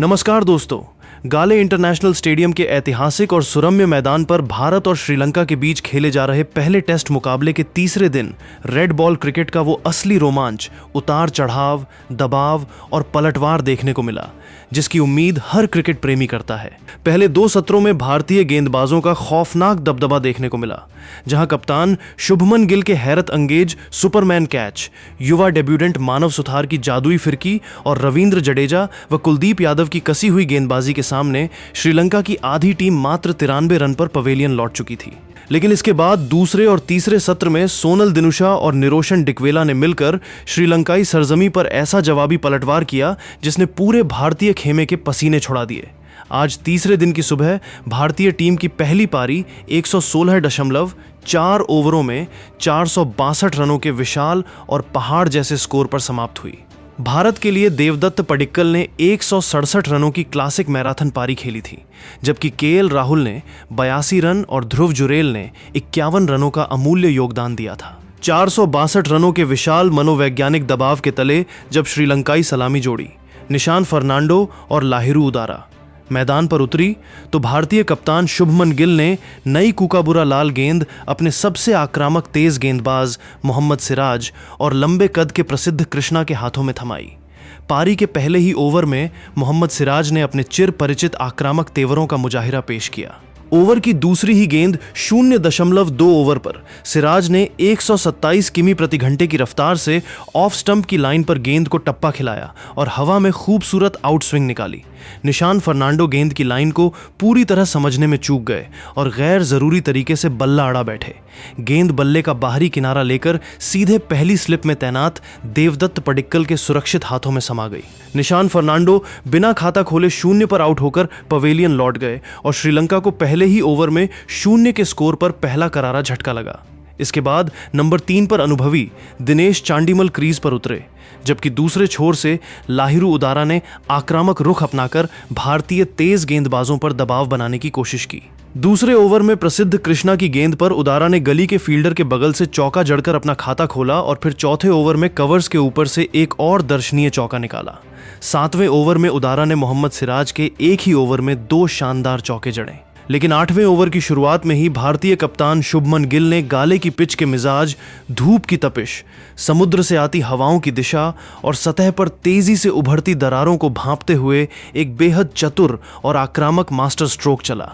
नमस्कार दोस्तों। गाले इंटरनेशनल स्टेडियम के ऐतिहासिक और सुरम्य मैदान पर भारत और श्रीलंका के बीच खेले जा रहे पहले टेस्ट मुकाबले के तीसरे दिन रेड बॉल क्रिकेट का वो असली रोमांच, उतार चढ़ाव, दबाव और पलटवार देखने को मिला, जिसकी उम्मीद हर क्रिकेट प्रेमी करता है। पहले 2 सत्रों में भारतीय गेंदबाजों का खौफनाक दबदबा देखने को मिला, जहां कप्तान शुभमन गिल के हैरत अंगेज सुपरमैन कैच, युवा डेब्यूटेंट मानव सुथार की जादुई फिरकी और रवींद्र जडेजा व कुलदीप यादव की कसी हुई गेंदबाजी के सामने श्रीलंका की आधी टीम मात्र 93 रन पर पवेलियन लौट चुकी थी। लेकिन इसके बाद दूसरे और तीसरे सत्र में सोनल दिनुशा और निरोशन डिकवेला ने मिलकर श्रीलंकाई सरजमी पर ऐसा जवाबी पलटवार किया जिसने पूरे भारतीय खेमे के पसीने छुड़ा दिए। आज तीसरे दिन की सुबह भारतीय टीम की पहली पारी 116.4 ओवरों में 462 रनों के विशाल और पहाड़ जैसे स्कोर पर समाप्त हुई। भारत के लिए देवदत्त पडिक्कल ने 167 रनों की क्लासिक मैराथन पारी खेली थी, जबकि केएल राहुल ने 82 रन और ध्रुव जुरेल ने 51 रनों का अमूल्य योगदान दिया था। 462 रनों के विशाल मनोवैज्ञानिक दबाव के तले जब श्रीलंकाई सलामी जोड़ी निशान फर्नांडो और लाहिरू उदारा मैदान पर उतरी तो भारतीय कप्तान शुभमन गिल ने नई कूकाबुरा लाल गेंद अपने सबसे आक्रामक तेज गेंदबाज मोहम्मद सिराज और लंबे कद के प्रसिद्ध कृष्णा के हाथों में थमाई। पारी के पहले ही ओवर में मोहम्मद सिराज ने अपने चिर परिचित आक्रामक तेवरों का मुजाहिरा पेश किया। ओवर की दूसरी ही गेंद 0.2 ओवर पर सिराज ने 127 किमी प्रति घंटे की रफ्तार से ऑफ स्टंप की लाइन पर गेंद को टप्पा खिलाया और हवा में खूबसूरत आउट स्विंग निकाली। निशान फर्नांडो गेंद की लाइन को पूरी तरह समझने में चूक गए और गैर जरूरी तरीके से बल्ला अड़ा बैठे। गेंद बल्ले का बाहरी किनारा लेकर सीधे पहली स्लिप में तैनात देवदत्त पडिक्कल के सुरक्षित हाथों में समा गई। निशान फर्नांडो बिना खाता खोले 0 पर आउट होकर पवेलियन लौट गए और श्रीलंका को पहले ही ओवर में 0 के स्कोर पर पहला करारा झटका लगा। इसके बाद नंबर 3 पर अनुभवी दिनेश चांडीमल क्रीज पर उतरे, जबकि दूसरे छोर से लाहिरू उदारा ने आक्रामक रुख अपनाकर भारतीय तेज गेंदबाजों पर दबाव बनाने की कोशिश की। दूसरे ओवर में प्रसिद्ध कृष्णा की गेंद पर उदारा ने गली के फील्डर के बगल से चौका जड़कर अपना खाता खोला और फिर चौथे ओवर में कवर्स के ऊपर से एक और दर्शनीय चौका निकाला। 7वें ओवर में उदारा ने मोहम्मद सिराज के एक ही ओवर में 2 शानदार चौके जड़े। लेकिन 8वें ओवर की शुरुआत में ही भारतीय कप्तान शुभमन गिल ने गाले की पिच के मिजाज, धूप की तपिश, समुद्र से आती हवाओं की दिशा और सतह पर तेजी से उभरती दरारों को भांपते हुए एक बेहद चतुर और आक्रामक मास्टर स्ट्रोक चला।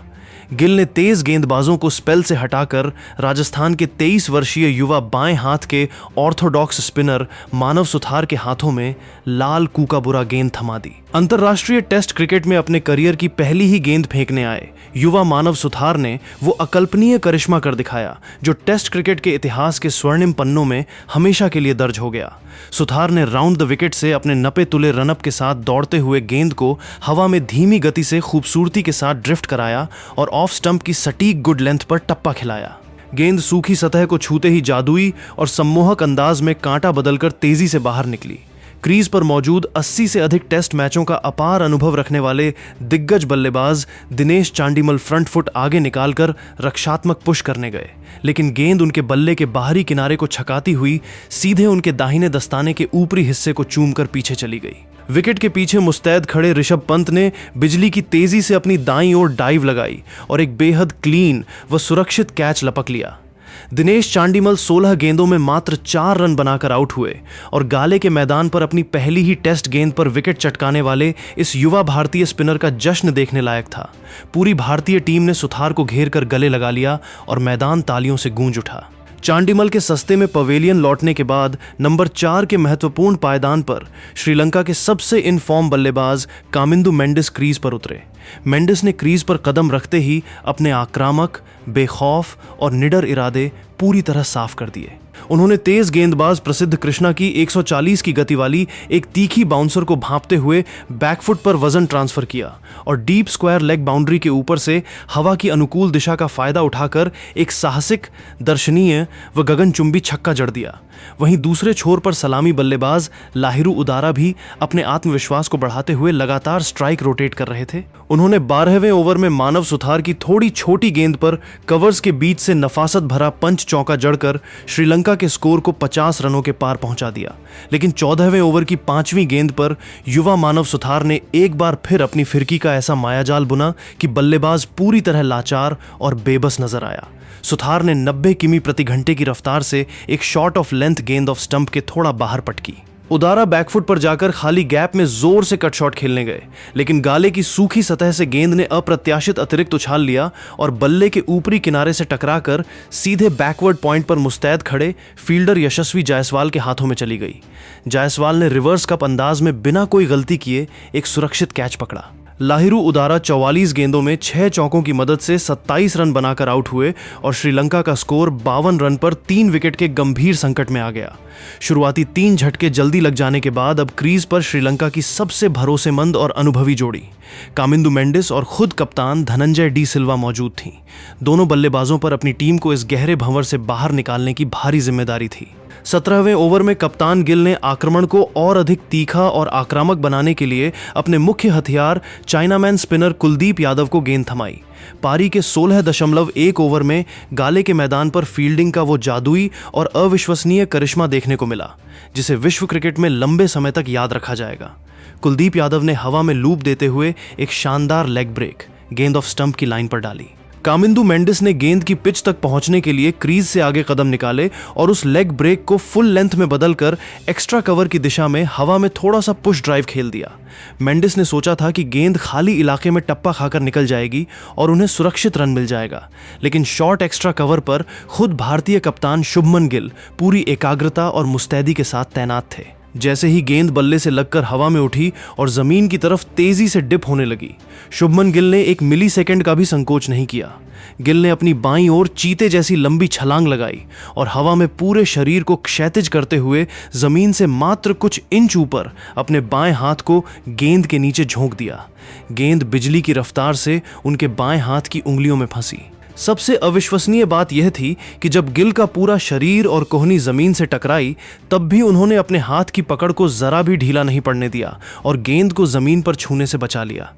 गिल ने तेज गेंदबाजों को स्पेल से हटाकर राजस्थान के 23 वर्षीय युवा बाएं हाथ के ऑर्थोडॉक्स स्पिनर मानव सुथार के हाथों में लाल कूकाबुरा गेंद थमा दी। अंतर्राष्ट्रीय टेस्ट क्रिकेट में अपने करियर की पहली ही गेंद फेंकने आए युवा मानव सुथार ने वो अकल्पनीय करिश्मा कर दिखाया जो टेस्ट क्रिकेट के इतिहास के स्वर्णिम पन्नों में हमेशा के लिए दर्ज हो गया। सुथार ने राउंड द विकेट से अपने नपे तुले रनअप के साथ दौड़ते हुए गेंद को हवा में धीमी गति से खूबसूरती के साथ ड्रिफ्ट कराया और ऑफ स्टंप की सटीक गुड लेंथ पर टप्पा खिलाया। गेंद सूखी सतह को छूते ही जादुई और सम्मोहक अंदाज में कांटा बदलकर तेजी से बाहर निकली। क्रीज पर मौजूद 80 से अधिक टेस्ट मैचों का अपार अनुभव रखने वाले दिग्गज बल्लेबाज दिनेश चांडीमल फ्रंट फुट आगे निकालकर रक्षात्मक पुश करने गए, लेकिन गेंद उनके बल्ले के बाहरी किनारे को छकाती हुई सीधे उनके दाहिने दस्ताने के ऊपरी हिस्से को चूमकर पीछे चली गई। विकेट के पीछे मुस्तैद खड़े ऋषभ पंत ने बिजली की तेजी से अपनी दाईं ओर डाइव लगाई और एक बेहद क्लीन व सुरक्षित कैच लपक लिया। दिनेश चांडीमल 16 गेंदों में मात्र 4 रन बनाकर आउट हुए और गाले के मैदान पर अपनी पहली ही टेस्ट गेंद पर विकेट चटकाने वाले इस युवा भारतीय स्पिनर का जश्न देखने लायक था। पूरी भारतीय टीम ने सुथार को घेर कर गले लगा लिया और मैदान तालियों से गूंज उठा। चांडीमल के सस्ते में पवेलियन लौटने के बाद नंबर 4 के महत्वपूर्ण पायदान पर श्रीलंका के सबसे इन फॉर्म बल्लेबाज कामिंदु मेंडिस क्रीज पर उतरे। मेंडिस ने क्रीज पर कदम रखते ही अपने आक्रामक, बेखौफ और निडर इरादे पूरी तरह साफ कर दिए। उन्होंने तेज गेंदबाज प्रसिद्ध कृष्णा की 140 की गति वाली एक तीखी बाउंसर को भांपते हुए बैकफुट पर वजन ट्रांसफर किया और डीप स्क्वायर लेग बाउंड्री के ऊपर से हवा की अनुकूल दिशा का फायदा उठाकर एक साहसिक, दर्शनीय व गगनचुंबी छक्का जड़ दिया। वहीं दूसरे छोर पर सलामी बल्लेबाज लाहिरू उदारा भी अपने आत्मविश्वास को बढ़ाते हुए लगातार स्ट्राइक रोटेट कर रहे थे। उन्होंने 12वें ओवर में मानव सुथार की थोड़ी छोटी गेंद पर कवर्स के बीच से नफासत भरा पंच चौका जड़कर श्रीलंका के स्कोर को 50 रनों के पार पहुंचा दिया। लेकिन 14वें ओवर की 5वीं गेंद पर युवा मानव सुथार ने एक बार फिर अपनी फिरकी का ऐसा मायाजाल बुना कि बल्लेबाज पूरी तरह लाचार और बेबस नजर आया। सुथार ने 90 किमी प्रति घंटे की रफ्तार से एक शॉट ऑफ लेंथ गेंद ऑफ स्टंप के थोड़ा बाहर पटकी। उदारा बैकफुट पर जाकर खाली गैप में जोर से कट शॉट खेलने गए, लेकिन गाले की सूखी सतह से गेंद ने अप्रत्याशित अतिरिक्त उछाल लिया और बल्ले के ऊपरी किनारे से टकराकर सीधे बैकवर्ड पॉइंट पर मुस्तैद खड़े फील्डर यशस्वी जायसवाल के हाथों में चली गई। जायसवाल ने रिवर्स कप अंदाज में बिना कोई गलती किए एक सुरक्षित कैच पकड़ा। लाहिरू उदारा 44 गेंदों में 6 चौकों की मदद से 27 रन बनाकर आउट हुए और श्रीलंका का स्कोर 52 रन पर 3 विकेट के गंभीर संकट में आ गया। शुरुआती 3 झटके जल्दी लग जाने के बाद अब क्रीज पर श्रीलंका की सबसे भरोसेमंद और अनुभवी जोड़ी कामिंदु मेंडिस और खुद कप्तान धनंजय डी सिल्वा मौजूद थीं। दोनों बल्लेबाजों पर अपनी टीम को इस गहरे भंवर से बाहर निकालने की भारी जिम्मेदारी थी। 17वें ओवर में कप्तान गिल ने आक्रमण को और अधिक तीखा और आक्रामक बनाने के लिए अपने मुख्य हथियार चाइनामैन स्पिनर कुलदीप यादव को गेंद थमाई। पारी के 16.1 ओवर में गाले के मैदान पर फील्डिंग का वो जादुई और अविश्वसनीय करिश्मा देखने को मिला जिसे विश्व क्रिकेट में लंबे समय तक याद रखा जाएगा। कुलदीप यादव ने हवा में लूप देते हुए एक शानदार लेग ब्रेक गेंद ऑफ स्टंप की लाइन पर डाली। कामिंदु मेंडिस ने गेंद की पिच तक पहुंचने के लिए क्रीज से आगे कदम निकाले और उस लेग ब्रेक को फुल लेंथ में बदलकर एक्स्ट्रा कवर की दिशा में हवा में थोड़ा सा पुश ड्राइव खेल दिया। मेंडिस ने सोचा था कि गेंद खाली इलाके में टप्पा खाकर निकल जाएगी और उन्हें सुरक्षित रन मिल जाएगा, लेकिन शॉर्ट एक्स्ट्रा कवर पर खुद भारतीय कप्तान शुभमन गिल पूरी एकाग्रता और मुस्तैदी के साथ तैनात थे। जैसे ही गेंद बल्ले से लगकर हवा में उठी और जमीन की तरफ तेजी से डिप होने लगी, शुभमन गिल ने एक मिली सेकेंड का भी संकोच नहीं किया। गिल ने अपनी बाईं ओर चीते जैसी लंबी छलांग लगाई और हवा में पूरे शरीर को क्षैतिज करते हुए जमीन से मात्र कुछ इंच ऊपर अपने बाएं हाथ को गेंद के नीचे झोंक दिया। गेंद बिजली की रफ्तार से उनके बाएं हाथ की उंगलियों में फंसी। सबसे अविश्वसनीय बात यह थी कि जब गिल का पूरा शरीर और कोहनी जमीन से टकराई तब भी उन्होंने अपने हाथ की पकड़ को जरा भी ढीला नहीं पड़ने दिया और गेंद को जमीन पर छूने से बचा लिया।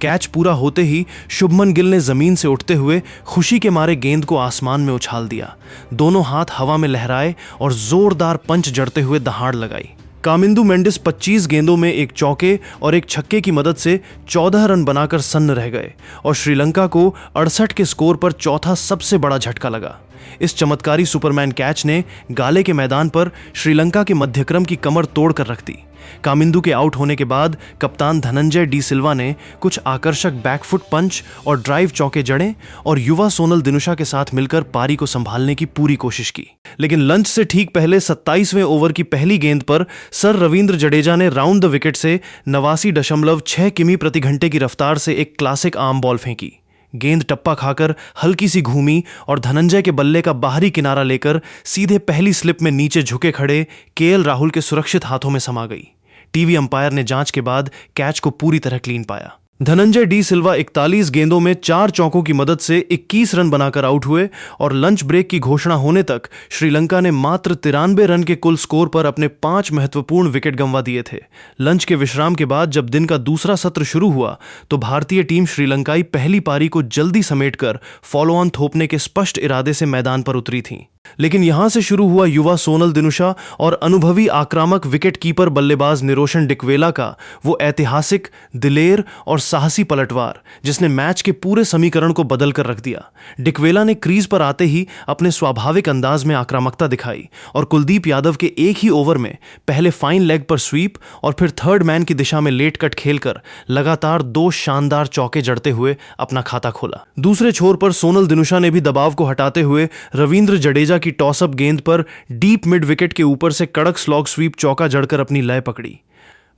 कैच पूरा होते ही शुभमन गिल ने जमीन से उठते हुए खुशी के मारे गेंद को आसमान में उछाल दिया। दोनों हाथ हवा में लहराए और जोरदार पंच जड़ते हुए दहाड़ लगाई। कामिंदु मेंडिस 25 गेंदों में एक चौके और एक छक्के की मदद से 14 रन बनाकर सन्न रह गए और श्रीलंका को 68 के स्कोर पर चौथा सबसे बड़ा झटका लगा। इस चमत्कारी सुपरमैन कैच ने गाले के मैदान पर श्रीलंका के मध्यक्रम की कमर तोड़कर रख दी। कामिंदु के आउट होने के बाद कप्तान धनंजय डी सिल्वा ने कुछ आकर्षक बैकफुट पंच और ड्राइव चौके जड़े और युवा सोनल दिनुशा के साथ मिलकर पारी को संभालने की पूरी कोशिश की। लेकिन लंच से ठीक पहले 27वें ओवर की पहली गेंद पर सर रविंद्र जडेजा ने राउंड द विकेट से 89.6 किमी प्रति घंटे की रफ्तार से एक क्लासिक आर्म बॉल फेंकी। गेंद टप्पा खाकर हल्की सी घूमी और धनंजय के बल्ले का बाहरी किनारा लेकर सीधे पहली स्लिप में नीचे झुके खड़े केएल राहुल के सुरक्षित हाथों में समा गई। टीवी अंपायर ने जांच के बाद कैच को पूरी तरह क्लीन पाया। धनंजय डी सिल्वा 41 गेंदों में 4 चौकों की मदद से 21 रन बनाकर आउट हुए और लंच ब्रेक की घोषणा होने तक श्रीलंका ने मात्र 93 रन के कुल स्कोर पर अपने 5 महत्वपूर्ण विकेट गंवा दिए थे। लंच के विश्राम के बाद जब दिन का दूसरा सत्र शुरू हुआ तो भारतीय टीम श्रीलंकाई पहली पारी को जल्दी समेटकर फॉलो ऑन थोपने के स्पष्ट इरादे से मैदान पर उतरी थी। लेकिन यहां से शुरू हुआ युवा सोनल दिनुशा और अनुभवी आक्रामक विकेट कीपर बल्लेबाज निरोशन डिकवेला का वो ऐतिहासिक, दिलेर और साहसी पलटवार जिसने मैच के पूरे समीकरण को बदल कर रख दिया। डिकवेला ने क्रीज पर आते ही अपने स्वाभाविक अंदाज में आक्रामकता दिखाई और कुलदीप यादव के एक ही ओवर में पहले फाइन लेग पर स्वीप और फिर थर्ड मैन की दिशा में लेट कट खेलकर लगातार 2 शानदार चौके जड़ते हुए अपना खाता खोला। दूसरे छोर पर सोनल दिनुशा ने भी दबाव को हटाते हुए रविंद्र जडेजा की टॉसअप गेंद पर डीप मिड विकेट के ऊपर से कड़क स्लॉग स्वीप चौका जड़कर अपनी लय पकड़ी।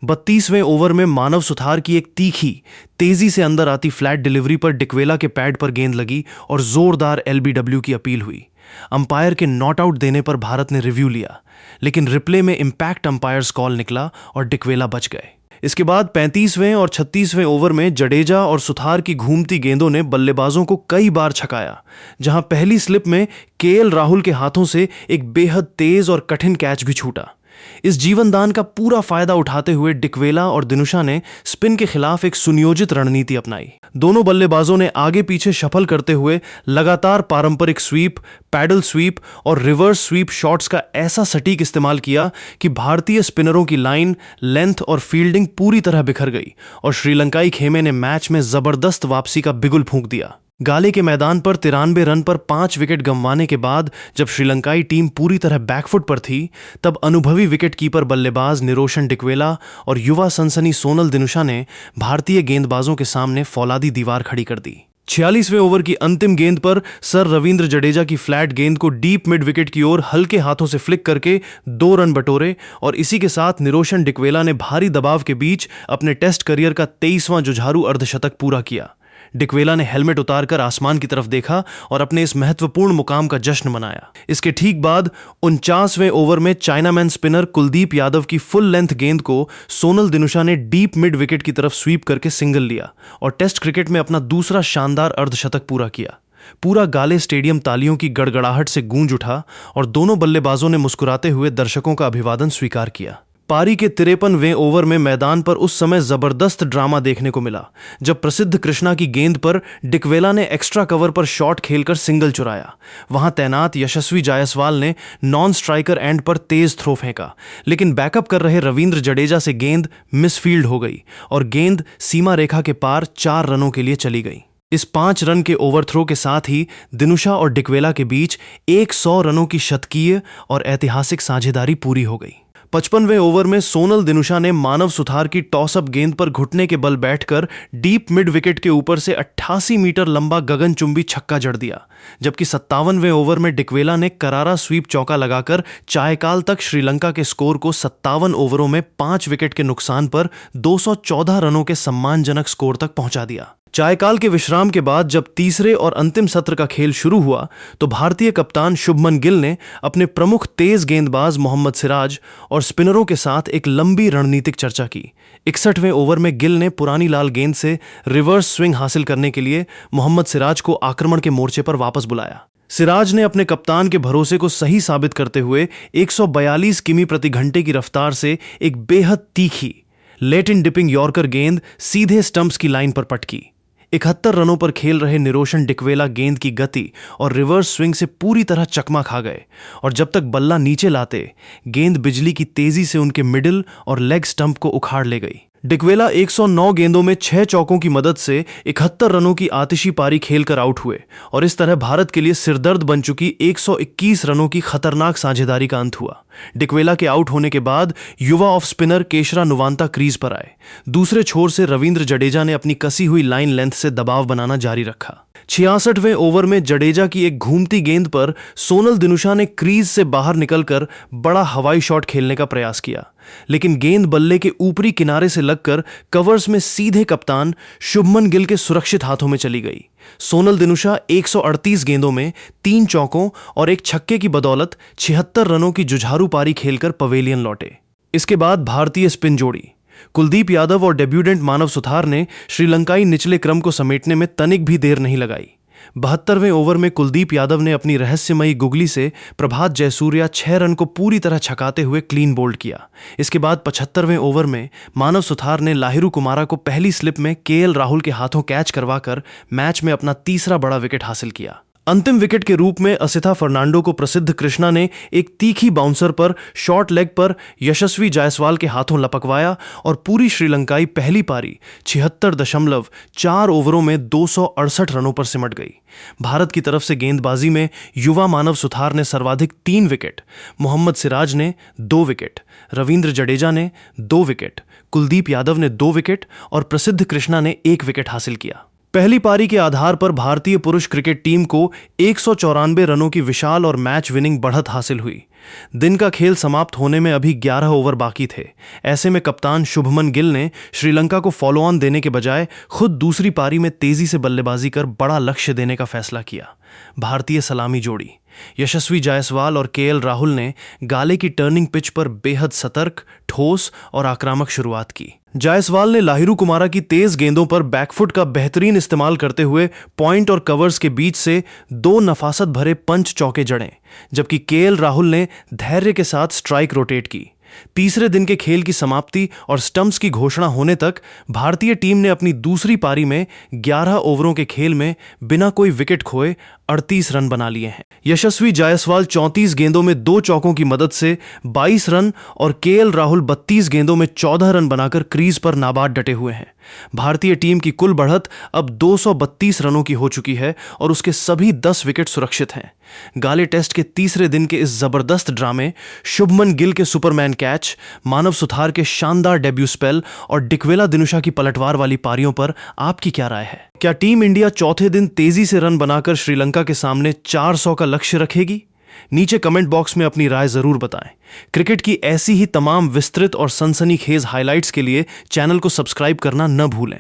32वें ओवर में मानव सुथार की एक तीखी, तेजी से अंदर आती फ्लैट डिलीवरी पर डिकवेला के पैड पर गेंद लगी और जोरदार एलबीडब्ल्यू की अपील हुई। अंपायर के नॉट आउट देने पर भारत ने रिव्यू लिया, लेकिन रिप्ले में इंपैक्ट अंपायर्स कॉल निकला और डिकवेला बच गए। इसके बाद 35वें और 36वें ओवर में जडेजा और सुथार की घूमती गेंदों ने बल्लेबाजों को कई बार छकाया, जहां पहली स्लिप में केएल राहुल के हाथों से एक बेहद तेज और कठिन कैच भी छूटा। इस जीवनदान का पूरा फायदा उठाते हुए डिकवेला और दिनुशा ने स्पिन के खिलाफ एक सुनियोजित रणनीति अपनाई। दोनों बल्लेबाजों ने आगे पीछे शफल करते हुए लगातार पारंपरिक स्वीप, पैडल स्वीप और रिवर्स स्वीप शॉट्स का ऐसा सटीक इस्तेमाल किया कि भारतीय स्पिनरों की लाइन, लेंथ और फील्डिंग पूरी तरह बिखर गई और श्रीलंकाई खेमे ने मैच में जबरदस्त वापसी का बिगुल फूंक दिया। गाले के मैदान पर 93 रन पर 5 विकेट गंवाने के बाद जब श्रीलंकाई टीम पूरी तरह बैकफुट पर थी, तब अनुभवी विकेटकीपर बल्लेबाज निरोशन डिकवेला और युवा सनसनी सोनल दिनुशा ने भारतीय गेंदबाजों के सामने फौलादी दीवार खड़ी कर दी। 46वें ओवर की अंतिम गेंद पर सर रविंद्र जडेजा की फ्लैट गेंद को डीप मिड विकेट की ओर हल्के हाथों से फ्लिक करके 2 रन बटोरे और इसी के साथ निरोशन डिकवेला ने भारी दबाव के बीच अपने टेस्ट करियर का 23वां जुझारू अर्धशतक पूरा किया। डिकवेला ने हेलमेट उतारकर आसमान की तरफ देखा और अपने इस महत्वपूर्ण मुकाम का जश्न मनाया। इसके ठीक बाद 49वें ओवर में चाइनामैन स्पिनर कुलदीप यादव की फुल लेंथ गेंद को सोनल दिनुशा ने डीप मिड विकेट की तरफ स्वीप करके सिंगल लिया और टेस्ट क्रिकेट में अपना दूसरा शानदार अर्धशतक पूरा किया। पूरा गाले स्टेडियम तालियों की गड़गड़ाहट से गूंज उठा और दोनों बल्लेबाजों ने मुस्कुराते हुए दर्शकों का अभिवादन स्वीकार किया। पारी के 53वें ओवर में मैदान पर उस समय जबरदस्त ड्रामा देखने को मिला जब प्रसिद्ध कृष्णा की गेंद पर डिकवेला ने एक्स्ट्रा कवर पर शॉट खेलकर सिंगल चुराया। वहां तैनात यशस्वी जायसवाल ने नॉन स्ट्राइकर एंड पर तेज थ्रो फेंका, लेकिन बैकअप कर रहे रविंद्र जडेजा से गेंद मिसफील्ड हो गई और गेंद सीमा रेखा के पार 4 रनों के लिए चली गई। इस 5 रन के ओवरथ्रो के साथ ही दिनुशा और डिकवेला के बीच 100 रनों की शतकीय और ऐतिहासिक साझेदारी पूरी हो गई। 55वें ओवर में सोनल दिनुशा ने मानव सुथार की टॉसअप गेंद पर घुटने के बल बैठकर डीप मिड विकेट के ऊपर से 88 मीटर लंबा गगनचुंबी छक्का जड़ दिया, जबकि 57वें ओवर में डिकवेला ने करारा स्वीप चौका लगाकर चायकाल तक श्रीलंका के स्कोर को 57 ओवरों में 5 विकेट के नुकसान पर 214 रनों के सम्मानजनक स्कोर तक पहुंचा दिया। चायकाल के विश्राम के बाद जब तीसरे और अंतिम सत्र का खेल शुरू हुआ तो भारतीय कप्तान शुभमन गिल ने अपने प्रमुख तेज गेंदबाज मोहम्मद सिराज और स्पिनरों के साथ एक लंबी रणनीतिक चर्चा की। 61वें ओवर में गिल ने पुरानी लाल गेंद से रिवर्स स्विंग हासिल करने के लिए मोहम्मद सिराज को आक्रमण के मोर्चे पर वापस बुलाया। सिराज ने अपने कप्तान के भरोसे को सही साबित करते हुए 142 किमी प्रति घंटे की रफ्तार से एक बेहद तीखी लेट इन डिपिंग यॉर्कर गेंद सीधे स्टंप्स की लाइन पर पटकी। 71 रनों पर खेल रहे निरोशन डिकवेला गेंद की गति और रिवर्स स्विंग से पूरी तरह चकमा खा गए और जब तक बल्ला नीचे लाते गेंद बिजली की तेजी से उनके मिडिल और लेग स्टंप को उखाड़ ले गई। डिकवेला 109 गेंदों में 6 चौकों की मदद से 71 रनों की आतिशी पारी खेलकर आउट हुए और इस तरह भारत के लिए सिरदर्द बन चुकी 121 रनों की खतरनाक साझेदारी का अंत हुआ। डिकवेला के आउट होने के बाद युवा ऑफ स्पिनर केशरा नुवांता क्रीज पर आए। दूसरे छोर से रविंद्र जडेजा ने अपनी कसी हुई लाइन लेंथ से दबाव बनाना जारी रखा। 66वें ओवर में जडेजा की एक घूमती गेंद पर सोनल दिनुशा ने क्रीज से बाहर निकलकर बड़ा हवाई शॉट खेलने का प्रयास किया, लेकिन गेंद बल्ले के ऊपरी किनारे से लगकर कवर्स में सीधे कप्तान शुभमन गिल के सुरक्षित हाथों में चली गई। सोनल दिनुशा 138 गेंदों में 3 चौकों और एक छक्के की बदौलत 76 रनों की जुझारू पारी खेलकर पवेलियन लौटे। इसके बाद भारतीय स्पिन जोड़ी कुलदीप यादव और डेब्यूटेंट मानव सुथार ने श्रीलंकाई निचले क्रम को समेटने में तनिक भी देर नहीं लगाई। 72वें ओवर में कुलदीप यादव ने अपनी रहस्यमयी गुगली से प्रभात जयसूर्या 6 रन को पूरी तरह छकाते हुए क्लीन बोल्ड किया। इसके बाद 75वें ओवर में मानव सुथार ने लाहिरू कुमारा को पहली स्लिप में केएल राहुल के हाथों कैच करवाकर मैच में अपना तीसरा बड़ा विकेट हासिल किया। अंतिम विकेट के रूप में असिथा फर्नांडो को प्रसिद्ध कृष्णा ने एक तीखी बाउंसर पर शॉर्ट लेग पर यशस्वी जायसवाल के हाथों लपकवाया और पूरी श्रीलंकाई पहली पारी 76.4 ओवरों में 268 रनों पर सिमट गई। भारत की तरफ से गेंदबाजी में युवा मानव सुथार ने सर्वाधिक 3 विकेट, मोहम्मद सिराज ने 2 विकेट, रविंद्र जडेजा ने 2 विकेट, कुलदीप यादव ने 2 विकेट और प्रसिद्ध कृष्णा ने 1 विकेट हासिल किया। पहली पारी के आधार पर भारतीय पुरुष क्रिकेट टीम को 194 रनों की विशाल और मैच विनिंग बढ़त हासिल हुई। दिन का खेल समाप्त होने में अभी 11 ओवर बाकी थे। ऐसे में कप्तान शुभमन गिल ने श्रीलंका को फॉलो ऑन देने के बजाय खुद दूसरी पारी में तेजी से बल्लेबाजी कर बड़ा लक्ष्य देने का फैसला किया। भारतीय सलामी जोड़ी यशस्वी जायसवाल और केएल राहुल ने गाले की टर्निंग पिच पर बेहद सतर्क, ठोस और आक्रामक शुरुआत की। जायसवाल ने लाहिरू कुमारा की तेज गेंदों पर बैकफुट का बेहतरीन इस्तेमाल करते हुए पॉइंट और कवर्स के बीच से 2 नफासत भरे पंच चौके जड़े, जबकि केएल राहुल ने धैर्य के साथ स्ट्राइक रोटेट की। तीसरे दिन के खेल की समाप्ति और स्टंप्स की घोषणा होने तक भारतीय टीम ने अपनी दूसरी पारी में 11 ओवरों के खेल में बिना कोई विकेट खोए 38 रन बना लिए हैं। यशस्वी जायसवाल 34 गेंदों में 2 चौकों की मदद से 22 रन और केएल राहुल 32 गेंदों में 14 रन बनाकर क्रीज पर नाबाद डटे हुए हैं। भारतीय टीम की कुल बढ़त अब 232 रनों की हो चुकी है और उसके सभी 10 विकेट सुरक्षित हैं। गाले टेस्ट के तीसरे दिन के इस जबरदस्त ड्रामे, शुभमन गिल के सुपरमैन कैच, मानव सुथार के शानदार डेब्यू स्पेल और डिकवेला दिनुशा की पलटवार वाली पारियों पर आपकी क्या राय है? क्या टीम इंडिया चौथे दिन तेजी से रन बनाकर श्रीलंका के सामने 400 का लक्ष्य रखेगी? नीचे कमेंट बॉक्स में अपनी राय जरूर बताएं। क्रिकेट की ऐसी ही तमाम विस्तृत और सनसनीखेज हाइलाइट्स के लिए चैनल को सब्सक्राइब करना न भूलें।